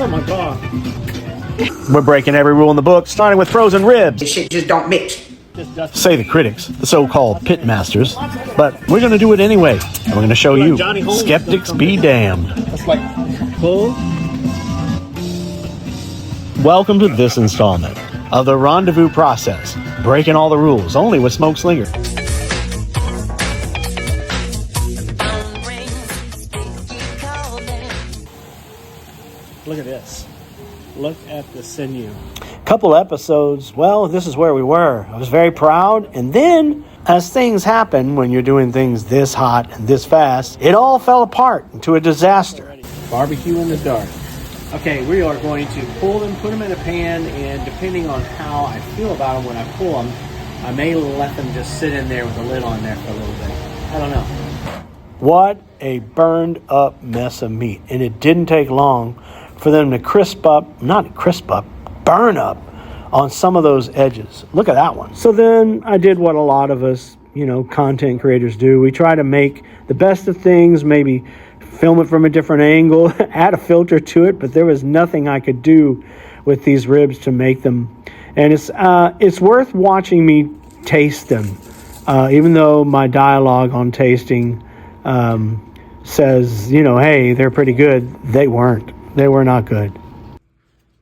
Oh my God. We're breaking every rule in the book, starting with frozen ribs. This shit just don't mix. Say the critics, the so-called pitmasters, but we're going to do it anyway, and we're going to show you. Skeptics be damned. That's like pull. Welcome to this installment of the rendezvous process, breaking all the rules, only with Smoke Slinger. Look at this. Look at the sinew. Couple episodes, well, this is where we were. I was very proud, and then as things happen when you're doing things this hot and this fast, it all fell apart into a disaster. Barbecue in the dark. Okay, we are going to pull them, put them in a pan, and depending on how I feel about them when I pull them, I may let them just sit in there with the lid on there for a little bit. I don't know. What a burned up mess of meat. And it didn't take long for them to burn up on some of those edges. Look at that one. So then I did what a lot of us, content creators do. We try to make the best of things, maybe film it from a different angle, add a filter to it, but there was nothing I could do with these ribs to make them. And it's worth watching me taste them, even though my dialogue on tasting says, hey, they're pretty good. They weren't. They were not good.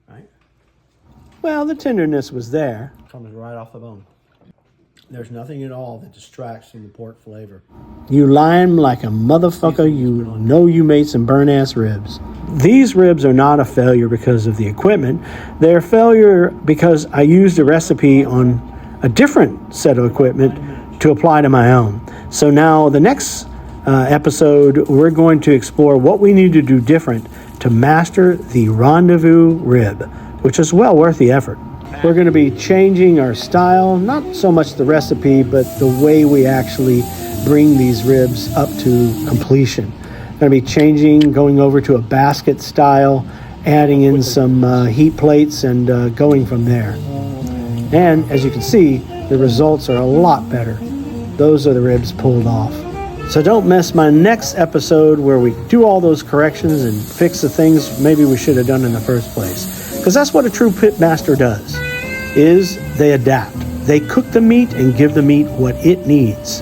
Right. Well, the tenderness was there. Comes right off the bone. There's nothing at all that distracts from the pork flavor. You lying like a motherfucker. You know you made some burn-ass ribs. These ribs are not a failure because of the equipment. They're a failure because I used a recipe on a different set of equipment to apply to my own. So now the next episode, we're going to explore what we need to do different to master the rendezvous rib, which is well worth the effort. We're going to be changing our style, not so much the recipe, but the way we actually bring these ribs up to completion. Going to be changing, going over to a basket style, adding in some heat plates, and going from there. And as you can see, the results are a lot better. Those are the ribs pulled off. So don't miss my next episode where we do all those corrections and fix the things maybe we should have done in the first place. Because that's what a true pitmaster does, is they adapt. They cook the meat and give the meat what it needs.